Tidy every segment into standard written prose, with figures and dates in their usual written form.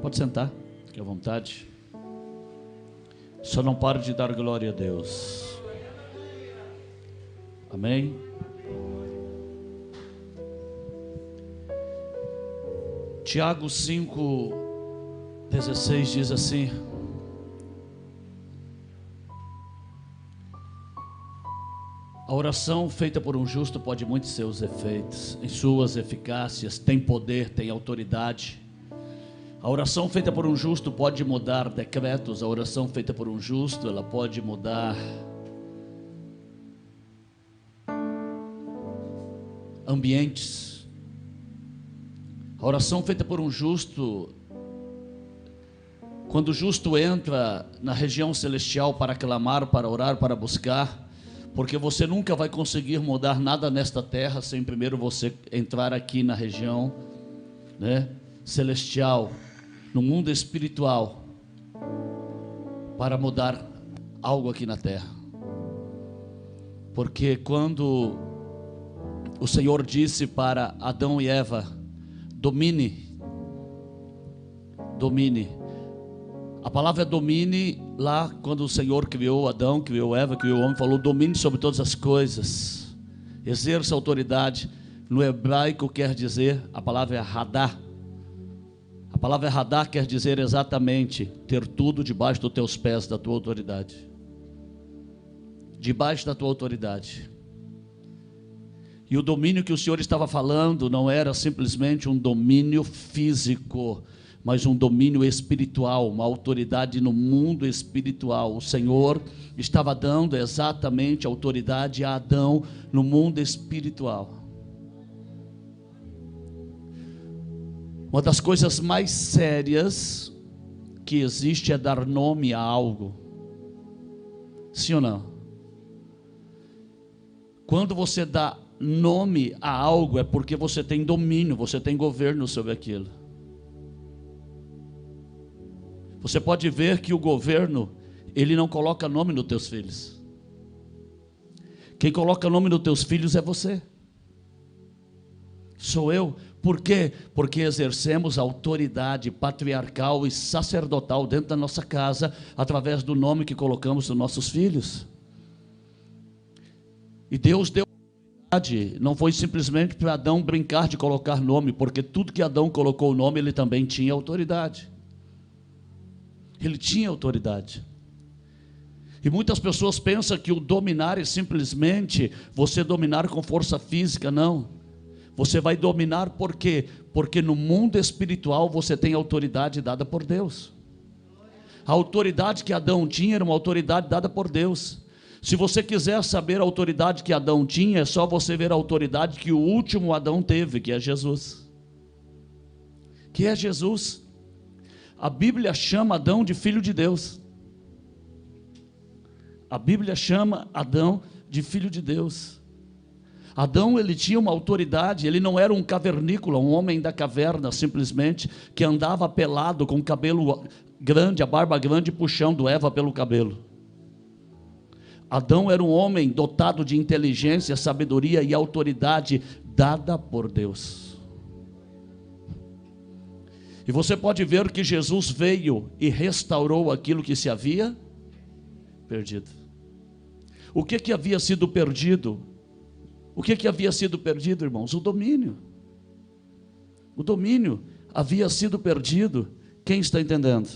Pode sentar, fique à vontade. Só não pare de dar glória a Deus. Amém? Tiago 5,16 diz assim: a oração feita por um justo pode muitos seus efeitos, em suas eficácias, tem poder, tem autoridade. A oração feita por um justo pode mudar decretos. A oração feita por um justo, ela pode mudar ambientes. A oração feita por um justo, quando o justo entra na região celestial para clamar, para orar, para buscar, porque você nunca vai conseguir mudar nada nesta terra sem primeiro você entrar aqui na região, celestial, no mundo espiritual, para mudar algo aqui na terra. Porque quando o Senhor disse para Adão e Eva: domine, a palavra domine, lá quando o Senhor criou Adão, criou Eva, criou o homem, falou: domine sobre todas as coisas, exerça autoridade. No hebraico quer dizer, a palavra é radá. A palavra radá quer dizer exatamente ter tudo debaixo dos teus pés, da tua autoridade, debaixo da tua autoridade. E o domínio que o Senhor estava falando não era simplesmente um domínio físico, mas um domínio espiritual, uma autoridade no mundo espiritual. O Senhor estava dando exatamente autoridade a Adão no mundo espiritual. Uma das coisas mais sérias que existe é dar nome a algo. Sim ou não? Quando você dá nome a algo, é porque você tem domínio, você tem governo sobre aquilo. Você pode ver que o governo, ele não coloca nome nos teus filhos. Quem coloca nome nos teus filhos é você. Sou eu. Por quê? Porque exercemos autoridade patriarcal e sacerdotal dentro da nossa casa, através do nome que colocamos nos nossos filhos. E Deus deu autoridade, não foi simplesmente para Adão brincar de colocar nome, porque tudo que Adão colocou o nome, ele também tinha autoridade. Ele tinha autoridade. E muitas pessoas pensam que o dominar é simplesmente você dominar com força física. Não. Você vai dominar por quê? Porque no mundo espiritual você tem autoridade dada por Deus. A autoridade que Adão tinha era uma autoridade dada por Deus. Se você quiser saber a autoridade que Adão tinha, é só você ver a autoridade que o último Adão teve, que é Jesus. Que é Jesus. A Bíblia chama Adão de filho de Deus. A Bíblia chama Adão de filho de Deus. Adão, ele tinha uma autoridade, ele não era um cavernícola, um homem da caverna simplesmente, que andava pelado, com o cabelo grande, a barba grande, puxando Eva pelo cabelo. Adão era um homem dotado de inteligência, sabedoria e autoridade dada por Deus. E você pode ver que Jesus veio e restaurou aquilo que se havia perdido. O que havia sido perdido? O que havia sido perdido, irmãos? O domínio. O domínio havia sido perdido. Quem está entendendo?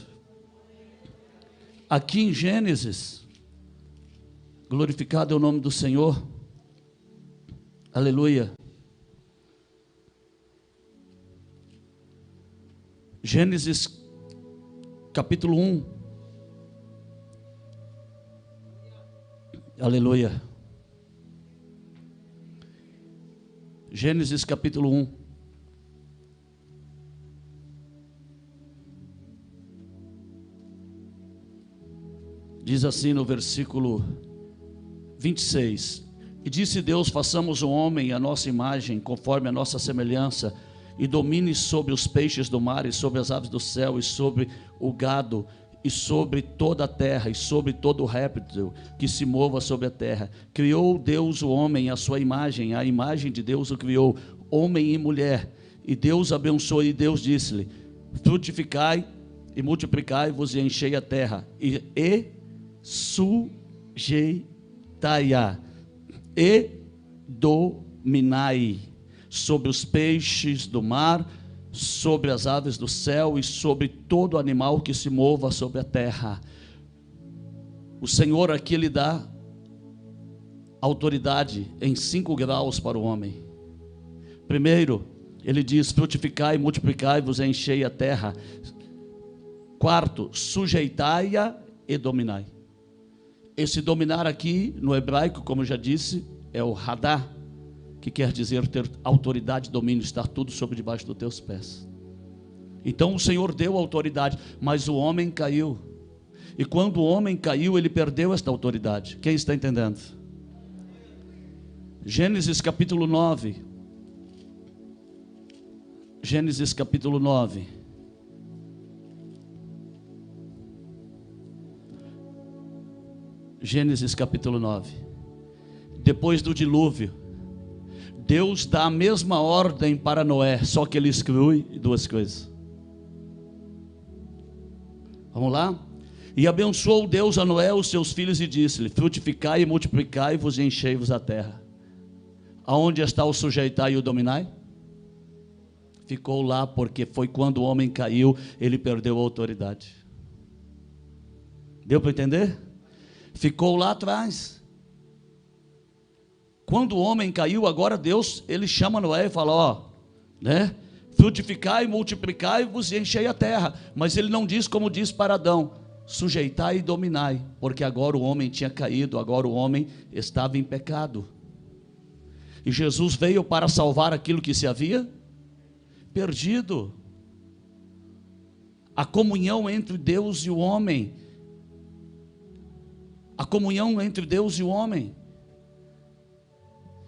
Aqui em Gênesis, glorificado é o nome do Senhor. Aleluia. Gênesis capítulo 1. Aleluia. Gênesis capítulo 1. Diz assim no versículo 26: e disse Deus: façamos o homem à nossa imagem, conforme a nossa semelhança, e domine sobre os peixes do mar, e sobre as aves do céu, e sobre o gado, e sobre toda a terra, e sobre todo o réptil que se mova sobre a terra. Criou Deus o homem à sua imagem, a imagem de Deus o criou, homem e mulher. E Deus abençoou, e Deus disse-lhe: frutificai e multiplicai-vos e enchei a terra, e sujeitai-a, e dominai sobre os peixes do mar, sobre as aves do céu e sobre todo animal que se mova sobre a terra. O Senhor aqui lhe dá autoridade em 5 graus para o homem. Primeiro, ele diz: frutificai, multiplicai-vos e enchei a terra. Quarto, sujeitai-a e dominai. Esse dominar aqui, no hebraico, como eu já disse, é o hadá, que quer dizer ter autoridade, domínio, estar tudo sobre debaixo dos teus pés. Então o Senhor deu autoridade, mas o homem caiu. E quando o homem caiu, ele perdeu esta autoridade. Quem está entendendo? Gênesis capítulo 9. Gênesis capítulo 9. Gênesis capítulo 9. Depois do dilúvio, Deus dá a mesma ordem para Noé, só que ele exclui 2 coisas. Vamos lá? E abençoou Deus a Noé, os seus filhos, e disse-lhe: frutificai e multiplicai-vos e enchei-vos a terra. Aonde está o sujeitar e o dominai? Ficou lá, porque foi quando o homem caiu, ele perdeu a autoridade. Deu para entender? Ficou lá atrás. Quando o homem caiu, agora Deus, ele chama Noé e fala: ó, né? Frutificai, multiplicai-vos e enchei a terra. Mas ele não diz como diz para Adão: sujeitai e dominai, porque agora o homem tinha caído, agora o homem estava em pecado. E Jesus veio para salvar aquilo que se havia perdido. A comunhão entre Deus e o homem. A comunhão entre Deus e o homem.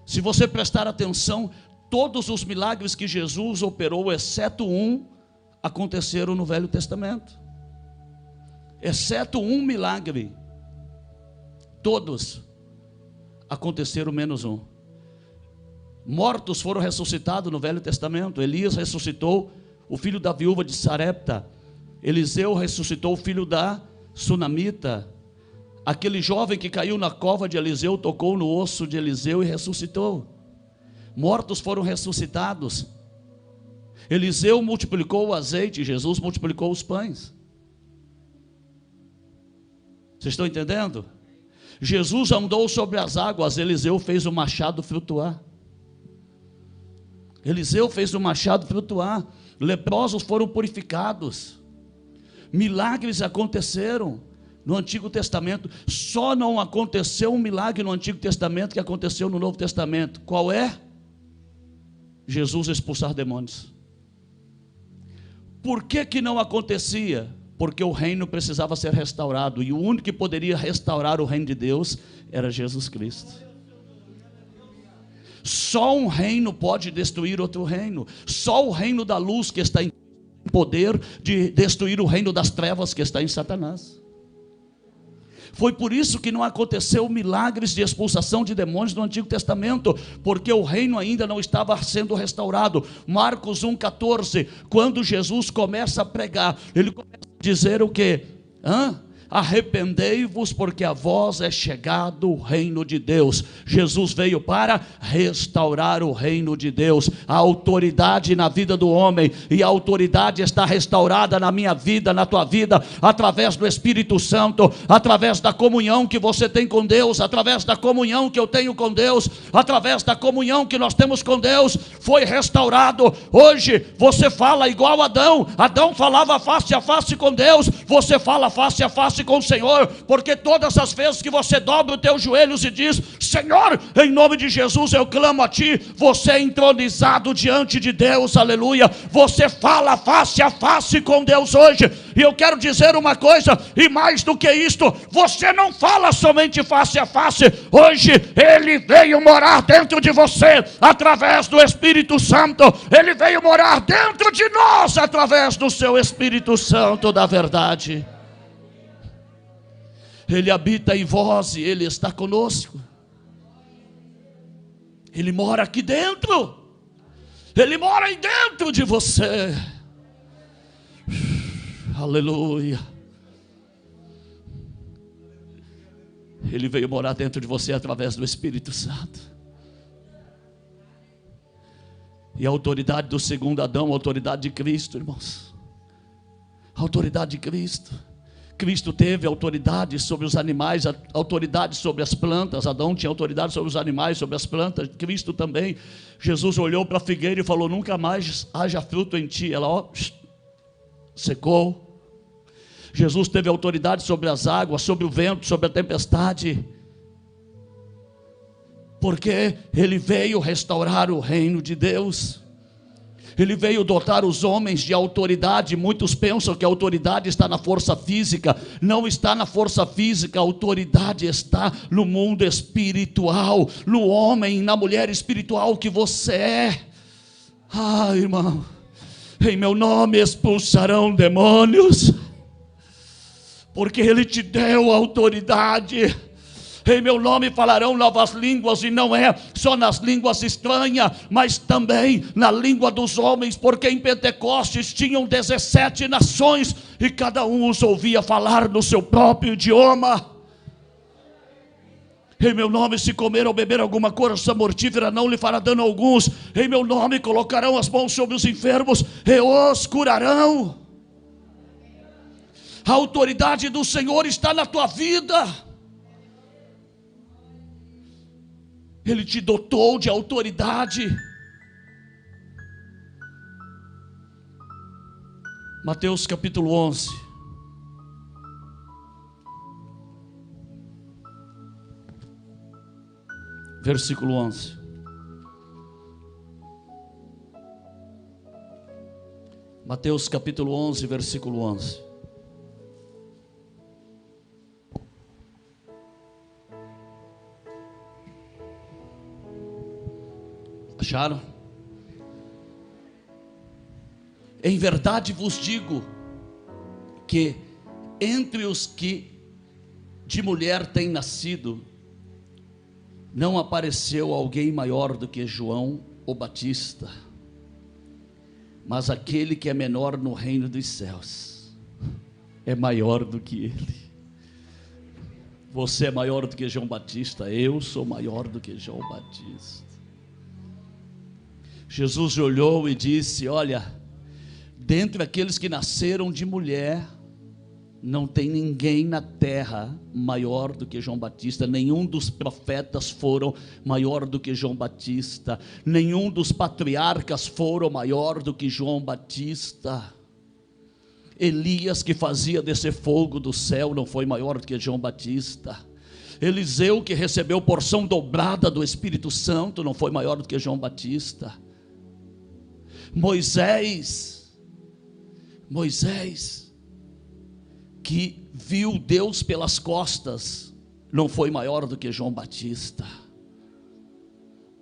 Se você prestar atenção, todos os milagres que Jesus operou, exceto um, aconteceram no Velho Testamento. Exceto um milagre, todos aconteceram menos um. Mortos foram ressuscitados no Velho Testamento. Elias ressuscitou o filho da viúva de Sarepta. Eliseu ressuscitou o filho da sunamita. Aquele jovem que caiu na cova de Eliseu tocou no osso de Eliseu e ressuscitou. Mortos foram ressuscitados. Eliseu multiplicou o azeite, Jesus multiplicou os pães. Vocês estão entendendo? Jesus andou sobre as águas, Eliseu fez o machado flutuar. Eliseu fez o machado flutuar. Leprosos foram purificados. Milagres aconteceram no Antigo Testamento. Só não aconteceu um milagre no Antigo Testamento que aconteceu no Novo Testamento. Qual é? Jesus expulsar demônios. Por que não acontecia? Porque o reino precisava ser restaurado, e o único que poderia restaurar o reino de Deus era Jesus Cristo. Só um reino pode destruir outro reino. Só o reino da luz que está em poder de destruir o reino das trevas que está em Satanás. Foi por isso que não aconteceu milagres de expulsação de demônios no Antigo Testamento, porque o reino ainda não estava sendo restaurado. Marcos 1,14, quando Jesus começa a pregar, ele começa a dizer o quê? Arrependei-vos, porque a vós é chegado o reino de Deus. Jesus veio para restaurar o reino de Deus. A autoridade na vida do homem, e a autoridade está restaurada na minha vida, na tua vida, através do Espírito Santo, através da comunhão que você tem com Deus, através da comunhão que eu tenho com Deus, através da comunhão que nós temos com Deus, foi restaurado. Hoje você fala igual Adão. Adão falava face a face com Deus, você fala face a face com o Senhor, porque todas as vezes que você dobra os teus joelhos e diz: Senhor, em nome de Jesus eu clamo a Ti, você é entronizado diante de Deus, aleluia. Você fala face a face com Deus hoje. E eu quero dizer uma coisa, e mais do que isto, você não fala somente face a face. Hoje Ele veio morar dentro de você, através do Espírito Santo. Ele veio morar dentro de nós, através do seu Espírito Santo da verdade. Ele habita em vós e Ele está conosco. Ele mora aqui dentro. Ele mora aí dentro de você. Aleluia. Ele veio morar dentro de você através do Espírito Santo. E a autoridade do segundo Adão, a autoridade de Cristo, irmãos. A autoridade de Cristo. Cristo teve autoridade sobre os animais, autoridade sobre as plantas. Adão tinha autoridade sobre os animais, sobre as plantas. Cristo também. Jesus olhou para a figueira e falou: nunca mais haja fruto em ti. Ela secou. Jesus teve autoridade sobre as águas, sobre o vento, sobre a tempestade, porque Ele veio restaurar o reino de Deus. Ele veio dotar os homens de autoridade. Muitos pensam que a autoridade está na força física. Não está na força física, a autoridade está no mundo espiritual, no homem, na mulher espiritual que você é. Ah, irmão, em meu nome expulsarão demônios, porque Ele te deu autoridade. Em meu nome falarão novas línguas, e não é só nas línguas estranhas, mas também na língua dos homens, porque em Pentecostes tinham 17 nações, e cada um os ouvia falar no seu próprio idioma. Em meu nome, se comer ou beber alguma coisa mortífera, não lhe fará dano alguns. Em meu nome colocarão as mãos sobre os enfermos e os curarão. A autoridade do Senhor está na tua vida. Ele te dotou de autoridade. Mateus capítulo 11. Versículo 11. Mateus capítulo 11, versículo 11. Acharam? Em verdade vos digo que entre os que de mulher têm nascido, não apareceu alguém maior do que João o Batista, mas aquele que é menor no reino dos céus é maior do que ele. Você é maior do que João Batista, eu sou maior do que João Batista. Jesus olhou e disse: olha, dentre aqueles que nasceram de mulher, não tem ninguém na terra maior do que João Batista. Nenhum dos profetas foram maior do que João Batista. Nenhum dos patriarcas foram maior do que João Batista. Elias, que fazia descer fogo do céu, não foi maior do que João Batista. Eliseu, que recebeu porção dobrada do Espírito Santo, não foi maior do que João Batista. Moisés, que viu Deus pelas costas, não foi maior do que João Batista.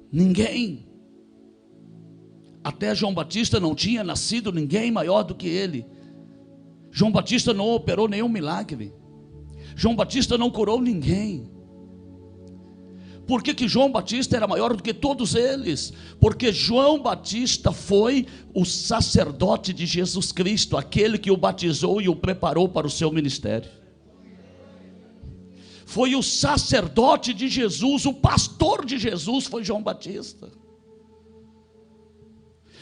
Ninguém. Até João Batista não tinha nascido ninguém maior do que ele. João Batista não operou nenhum milagre. João Batista não curou ninguém. Por que João Batista era maior do que todos eles? Porque João Batista foi o sacerdote de Jesus Cristo, aquele que o batizou e o preparou para o seu ministério. Foi o sacerdote de Jesus, o pastor de Jesus foi João Batista.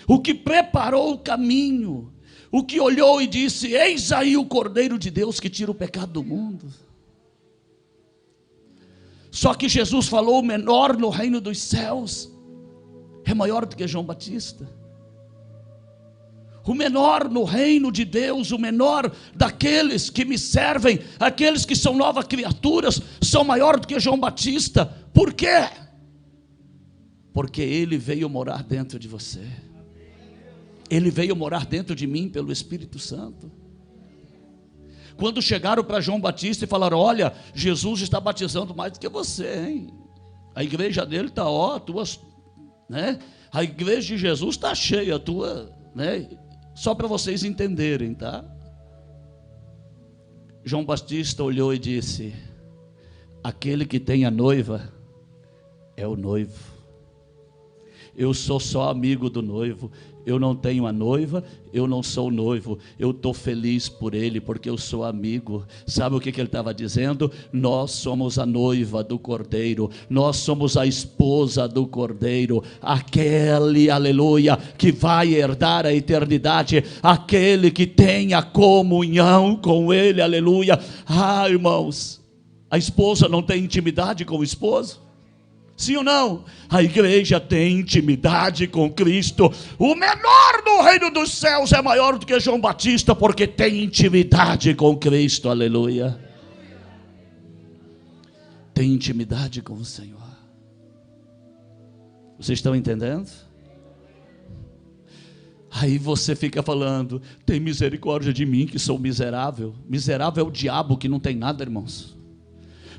O que preparou o caminho, o que olhou e disse: eis aí o Cordeiro de Deus que tira o pecado do mundo. Só que Jesus falou: o menor no reino dos céus é maior do que João Batista. O menor no reino de Deus, o menor daqueles que me servem, aqueles que são novas criaturas, são maior do que João Batista. Por quê? Porque ele veio morar dentro de você. Ele veio morar dentro de mim pelo Espírito Santo. Quando chegaram para João Batista e falaram: olha, Jesus está batizando mais do que você, hein? A igreja dele está, né? A igreja de Jesus está cheia, a tua, né? Só para vocês entenderem, tá? João Batista olhou e disse: aquele que tem a noiva é o noivo. Eu sou só amigo do noivo. Eu não tenho a noiva, eu não sou o noivo. Eu estou feliz por ele, porque eu sou amigo. Sabe o que ele estava dizendo? Nós somos a noiva do Cordeiro. Nós somos a esposa do Cordeiro. Aquele, aleluia, que vai herdar a eternidade. Aquele que tem a comunhão com ele, aleluia. Ah, irmãos, a esposa não tem intimidade com o esposo? Sim ou não? A igreja tem intimidade com Cristo. O menor no reino dos céus é maior do que João Batista, porque tem intimidade com Cristo, aleluia. Tem intimidade com o Senhor. Vocês estão entendendo? Aí você fica falando, tem misericórdia de mim que sou miserável. Miserável é o diabo que não tem nada, irmãos.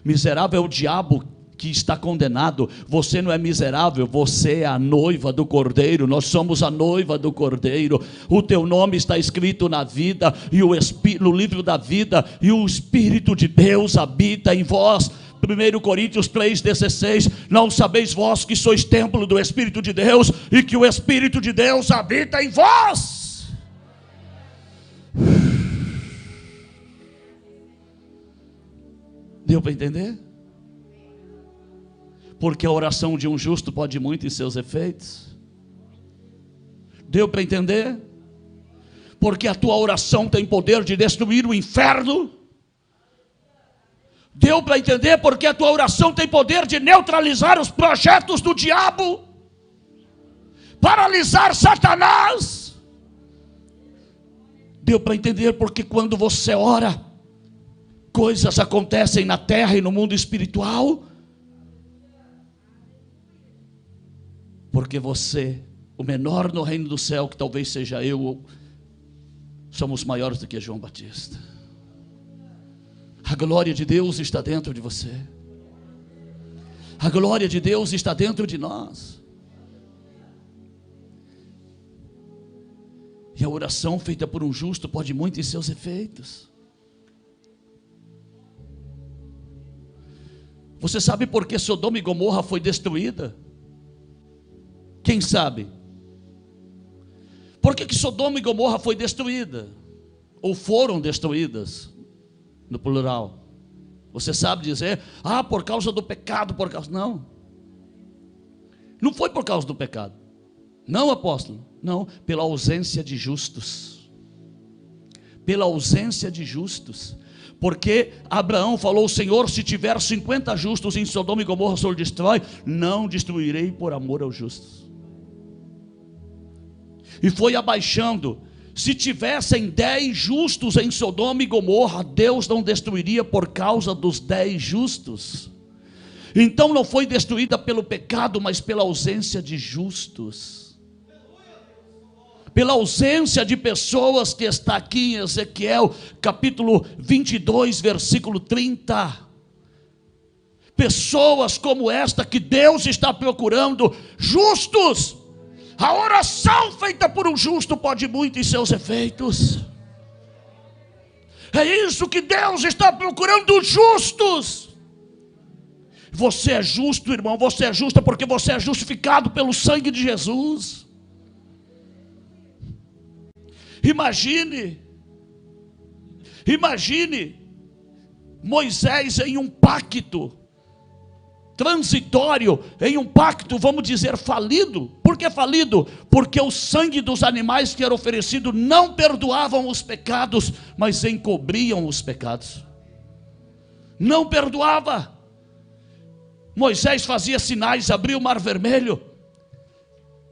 Miserável é o diabo que está condenado. Você não é miserável, você é a noiva do Cordeiro. Nós somos a noiva do Cordeiro. O teu nome está escrito na vida e no livro da vida, e o Espírito de Deus habita em vós. 1 Coríntios 3,16, não sabeis vós que sois templo do Espírito de Deus, e que o Espírito de Deus habita em vós. Deu para entender? Porque a oração de um justo pode muito em seus efeitos. Deu para entender? Porque a tua oração tem poder de destruir o inferno. Deu para entender? Porque a tua oração tem poder de neutralizar os projetos do diabo, paralisar Satanás. Deu para entender? Porque quando você ora, coisas acontecem na terra e no mundo espiritual. Porque você, o menor no reino do céu, que talvez seja eu, somos maiores do que João Batista. A glória de Deus está dentro de você. A glória de Deus está dentro de nós. E a oração feita por um justo pode muito em seus efeitos. Você sabe por que Sodoma e Gomorra foi destruída? Quem sabe? Por que Sodoma e Gomorra foi destruída? Ou foram destruídas? No plural. Você sabe dizer, por causa do pecado, por causa... Não. Não foi por causa do pecado. Não, apóstolo. Não, pela ausência de justos. Pela ausência de justos. Porque Abraão falou, Senhor, se tiver 50 justos em Sodoma e Gomorra, o Senhor destrói. Não destruirei por amor aos justos. E foi abaixando. Se tivessem 10 justos em Sodoma e Gomorra, Deus não destruiria por causa dos 10 justos. Então não foi destruída pelo pecado, mas pela ausência de justos. Pela ausência de pessoas, que está aqui em Ezequiel capítulo 22, versículo 30. Pessoas como esta que Deus está procurando, justos. A oração feita por um justo pode muito em seus efeitos. É isso que Deus está procurando, justos. Você é justo, irmão, você é justa porque você é justificado pelo sangue de Jesus. Imagine Moisés em um pacto transitório, em um pacto, vamos dizer, falido. Por que falido? Porque o sangue dos animais que era oferecido não perdoavam os pecados, mas encobriam os pecados. Não perdoava. Moisés fazia sinais, abria o mar vermelho.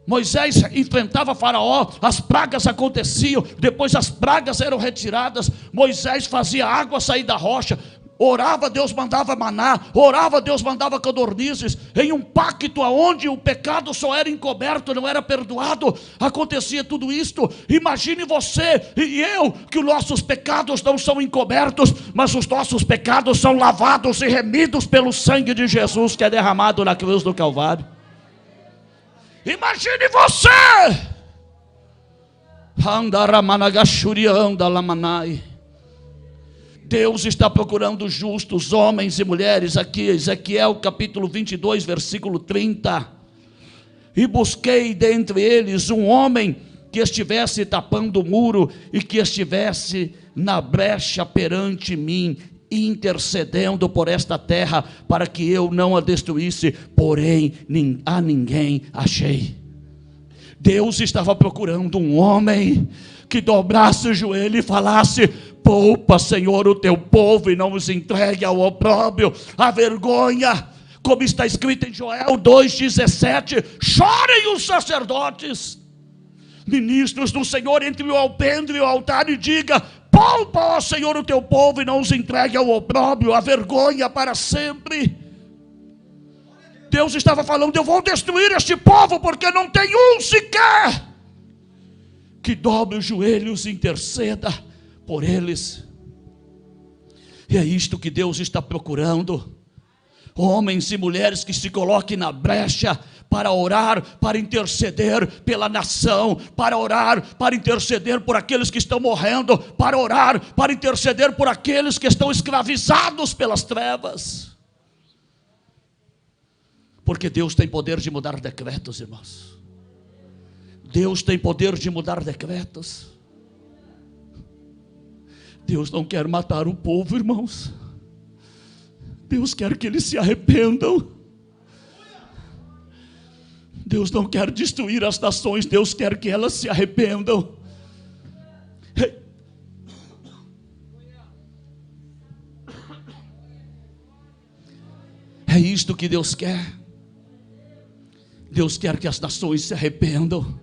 Moisés enfrentava Faraó, as pragas aconteciam, depois as pragas eram retiradas. Moisés fazia água sair da rocha. Orava, Deus mandava maná. Orava, Deus mandava codornizes. Em um pacto onde o pecado só era encoberto, não era perdoado, acontecia tudo isto. Imagine você e eu, que os nossos pecados não são encobertos, mas os nossos pecados são lavados e remidos pelo sangue de Jesus, que é derramado na cruz do Calvário. Imagine você. Deus está procurando justos, homens e mulheres aqui, Ezequiel capítulo 22, versículo 30. e busquei dentre eles um homem que estivesse tapando o muro e que estivesse na brecha perante mim, intercedendo por esta terra, para que eu não a destruísse, porém a ninguém achei. Deus estava procurando um homem que dobrasse o joelho e falasse: poupa, Senhor, o teu povo e não os entregue ao opróbrio, à vergonha, como está escrito em Joel 2,17: chorem os sacerdotes, ministros do Senhor, entre o alpendre e o altar, e diga: poupa, ó Senhor, o teu povo e não os entregue ao opróbrio, à vergonha para sempre. Deus estava falando: eu vou destruir este povo, porque não tem um sequer que dobre os joelhos e interceda por eles. E é isto que Deus está procurando: homens e mulheres que se coloquem na brecha para orar, para interceder pela nação, para orar, para interceder por aqueles que estão morrendo, para orar, para interceder por aqueles que estão escravizados pelas trevas. Porque Deus tem poder de mudar decretos, irmãos. Deus tem poder de mudar decretos. Deus não quer matar o povo, irmãos. Deus quer que eles se arrependam. Deus não quer destruir as nações, Deus quer que elas se arrependam. É isto que Deus quer. Deus quer que as nações se arrependam.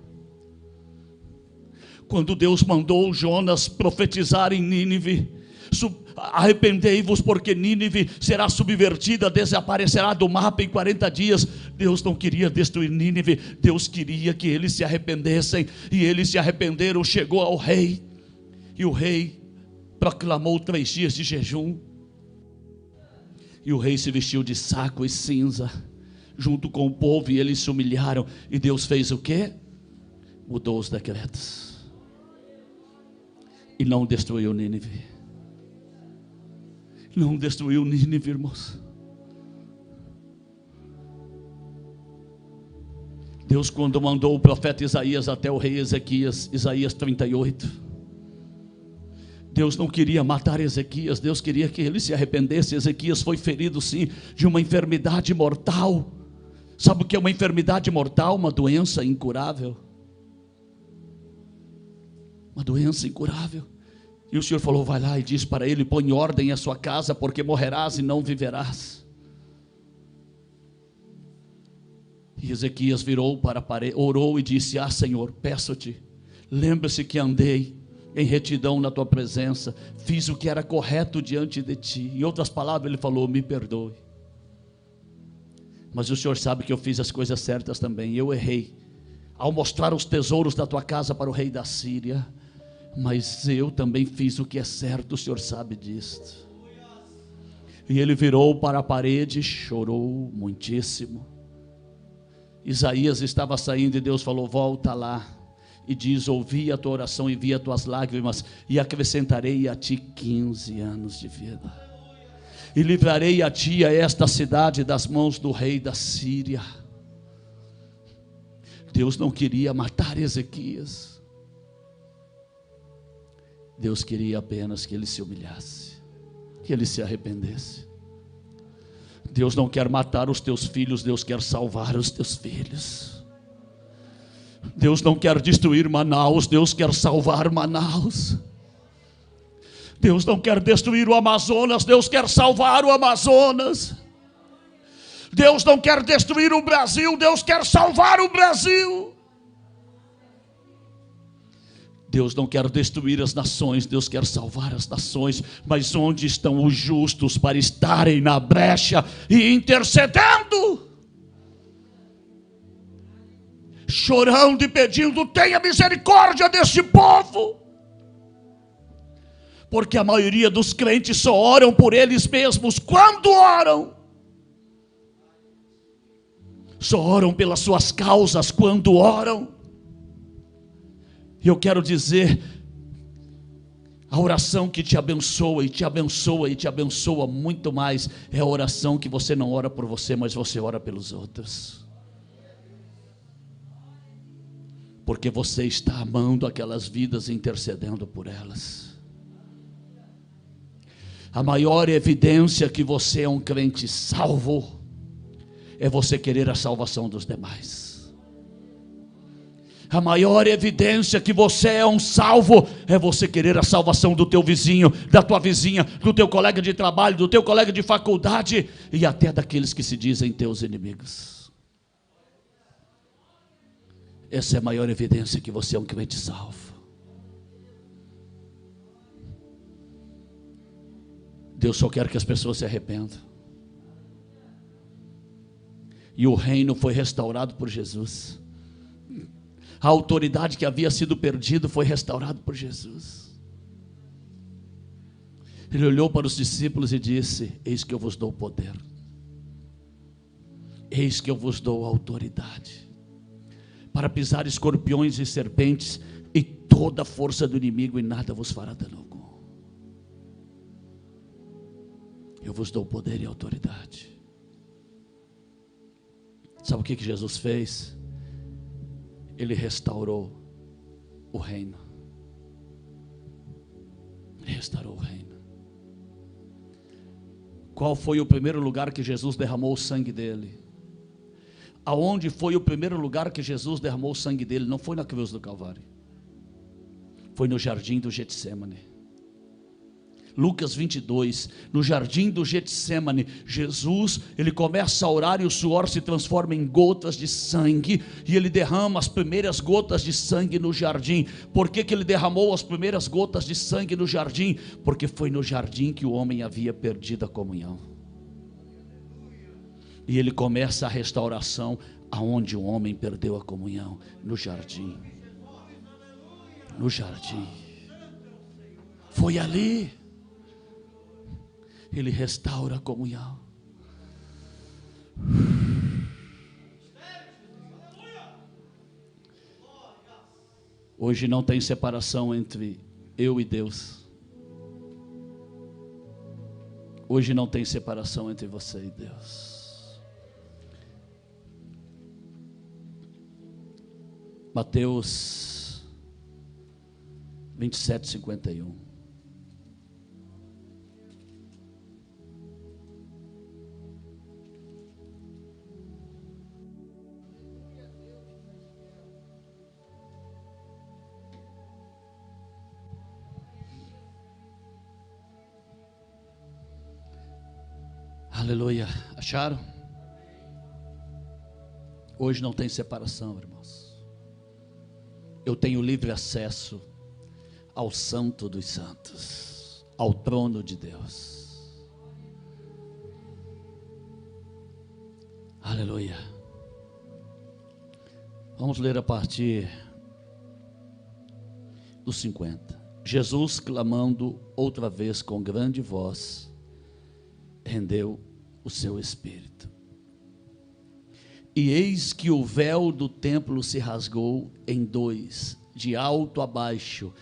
Quando Deus mandou Jonas profetizar em Nínive: arrependei-vos, porque Nínive será subvertida, desaparecerá do mapa em 40 dias. Deus não queria destruir Nínive, Deus queria que eles se arrependessem. E eles se arrependeram. Chegou ao rei, e o rei proclamou 3 dias de jejum. E o rei se vestiu de saco e cinza junto com o povo, e eles se humilharam. E Deus fez o quê? Mudou os decretos e não destruiu Nínive. Não destruiu Nínive, irmãos. Deus, quando mandou o profeta Isaías até o rei Ezequias, Isaías 38, Deus não queria matar Ezequias, Deus queria que ele se arrependesse. Ezequias foi ferido sim de uma enfermidade mortal. Sabe o que é uma enfermidade mortal? Uma doença incurável. Uma doença incurável. E o Senhor falou: vai lá e diz para ele: põe em ordem a sua casa, porque morrerás e não viverás. E Ezequias virou para a parede, orou e disse: ah, Senhor, peço-te, lembra-se que andei em retidão na tua presença, fiz o que era correto diante de ti. Em outras palavras, ele falou: me perdoe, mas o Senhor sabe que eu fiz as coisas certas também. Eu errei ao mostrar os tesouros da tua casa para o rei da Síria, mas eu também fiz o que é certo, o Senhor sabe disto. E ele virou para a parede e chorou muitíssimo. Isaías estava saindo e Deus falou: volta lá e diz: ouvi a tua oração e vi as tuas lágrimas, e acrescentarei a ti 15 anos de vida, e livrarei a ti, a esta cidade, das mãos do rei da Síria. Deus não queria matar Ezequias, Deus queria apenas que ele se humilhasse, que ele se arrependesse. Deus não quer matar os teus filhos, Deus quer salvar os teus filhos. Deus não quer destruir Manaus, Deus quer salvar Manaus. Deus não quer destruir o Amazonas, Deus quer salvar o Amazonas. Deus não quer destruir o Brasil, Deus quer salvar o Brasil. Deus não quer destruir as nações, Deus quer salvar as nações. Mas onde estão os justos para estarem na brecha e intercedendo? Chorando e pedindo: tenha misericórdia deste povo. Porque a maioria dos crentes só oram por eles mesmos. Quando oram, só oram pelas suas causas quando oram. E eu quero dizer, a oração que te abençoa e te abençoa e te abençoa muito mais é a oração que você não ora por você, mas você ora pelos outros. Porque você está amando aquelas vidas e intercedendo por elas. A maior evidência que você é um crente salvo é você querer a salvação dos demais. A maior evidência que você é um salvo é você querer a salvação do teu vizinho, da tua vizinha, do teu colega de trabalho, do teu colega de faculdade e até daqueles que se dizem teus inimigos. Essa é a maior evidência que você é um crente salvo. Deus só quer que as pessoas se arrependam. E o reino foi restaurado por Jesus. A autoridade que havia sido perdida foi restaurada por Jesus. Ele olhou para os discípulos e disse: eis que eu vos dou poder. Eis que eu vos dou autoridade para pisar escorpiões e serpentes e toda a força do inimigo, e nada vos fará dano algum. Eu vos dou poder e autoridade. Sabe o que Jesus fez? Ele restaurou o reino. Ele restaurou o reino. Qual foi o primeiro lugar que Jesus derramou o sangue dele? Aonde foi o primeiro lugar que Jesus derramou o sangue dele? Não foi na cruz do Calvário. Foi no jardim do Getsemane. Lucas 22, no jardim do Getsemane, Jesus, ele começa a orar e o suor se transforma em gotas de sangue, e ele derrama as primeiras gotas de sangue no jardim. Por que ele derramou as primeiras gotas de sangue no jardim? Porque foi no jardim que o homem havia perdido a comunhão. E ele começa a restauração aonde o homem perdeu a comunhão, no jardim. No jardim. Foi ali. Ele restaura a comunhão. Hoje não tem separação entre eu e Deus. Hoje não tem separação entre você e Deus. Mateus 27:51. Aleluia. Acharam? Hoje não tem separação, irmãos. Eu tenho livre acesso ao Santo dos Santos, ao trono de Deus. Aleluia. Vamos ler a partir do 50. Jesus, clamando outra vez com grande voz, rendeu o seu espírito. E eis que o véu do templo se rasgou em dois, de alto a baixo,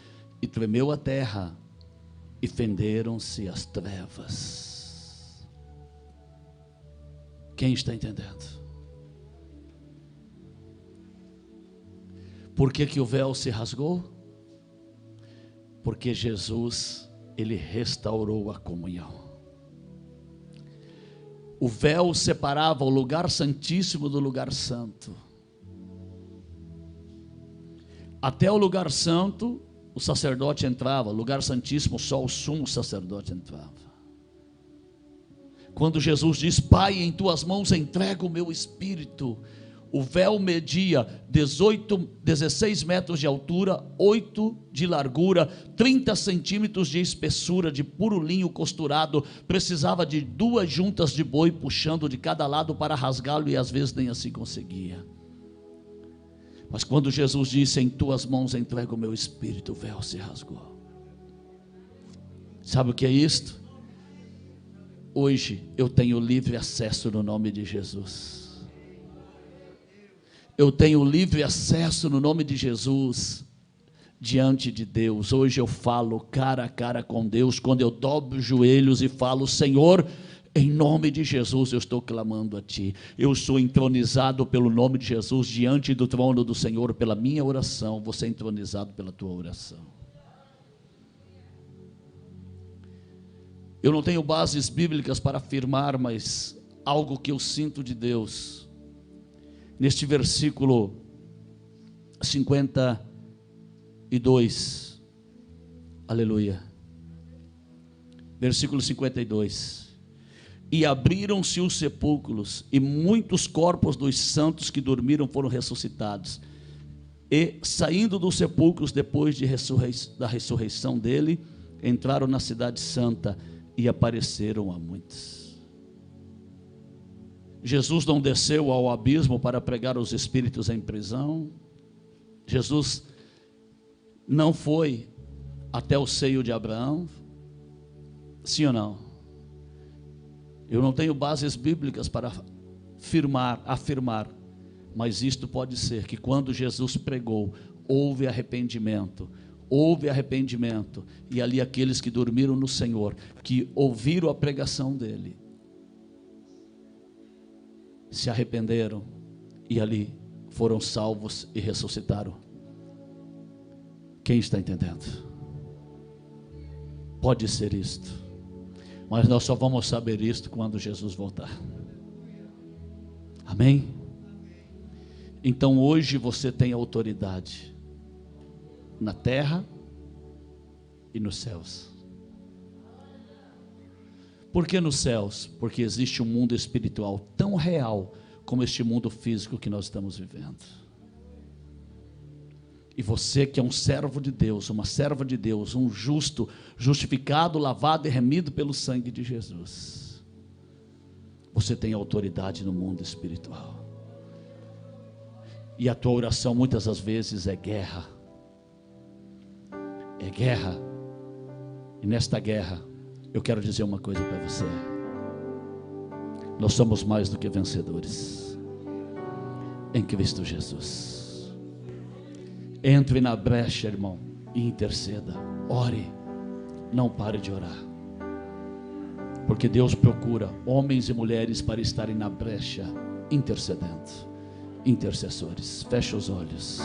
e tremeu a terra, e fenderam-se as trevas. Quem está entendendo? Por que o véu se rasgou? Porque Jesus, ele restaurou a comunhão. O véu separava o lugar santíssimo do lugar santo. Até o lugar santo, o sacerdote entrava. O lugar santíssimo, só o sumo sacerdote entrava. Quando Jesus diz: Pai, em tuas mãos entrego o meu espírito, o véu media 16 metros de altura, 8 de largura, 30 centímetros de espessura, de puro linho costurado. Precisava de 2 juntas de boi puxando de cada lado para rasgá-lo, e às vezes nem assim conseguia. Mas quando Jesus disse: em tuas mãos entrego o meu espírito, o véu se rasgou. Sabe o que é isto? Hoje eu tenho livre acesso no nome de Jesus. Eu tenho livre acesso no nome de Jesus diante de Deus. Hoje eu falo cara a cara com Deus. Quando eu dobro os joelhos e falo: Senhor, Em nome de Jesus eu estou clamando a Ti. Eu sou entronizado pelo nome de Jesus diante do trono do Senhor pela minha oração. Você é entronizado pela tua oração. Eu não tenho bases bíblicas para afirmar, mas algo que eu sinto de Deus. Neste versículo 52. Aleluia. Versículo 52. E abriram-se os sepulcros, e muitos corpos dos santos que dormiram foram ressuscitados. E saindo dos sepulcros, depois da ressurreição dele, entraram na cidade santa e apareceram a muitos. Jesus não desceu ao abismo para pregar os espíritos em prisão. Jesus não foi até o seio de Abraão. Sim ou não? Eu não tenho bases bíblicas para afirmar, mas isto pode ser que quando Jesus pregou, houve arrependimento, e ali aqueles que dormiram no Senhor, que ouviram a pregação dele, se arrependeram, e ali foram salvos e ressuscitaram. Quem está entendendo? Pode ser isto. Mas nós só vamos saber isto quando Jesus voltar. Amém? Então hoje você tem autoridade na terra e nos céus. Por que nos céus? Porque existe um mundo espiritual tão real como este mundo físico que nós estamos vivendo. E você que é um servo de Deus, uma serva de Deus, um justo, justificado, lavado e remido pelo sangue de Jesus, você tem autoridade no mundo espiritual. E a tua oração muitas das vezes é guerra. É guerra. E nesta guerra, eu quero dizer uma coisa para você. Nós somos mais do que vencedores em Cristo Jesus. Entre na brecha, irmão, e interceda. Ore, não pare de orar, porque Deus procura homens e mulheres para estarem na brecha, intercedendo. Intercessores, feche os olhos.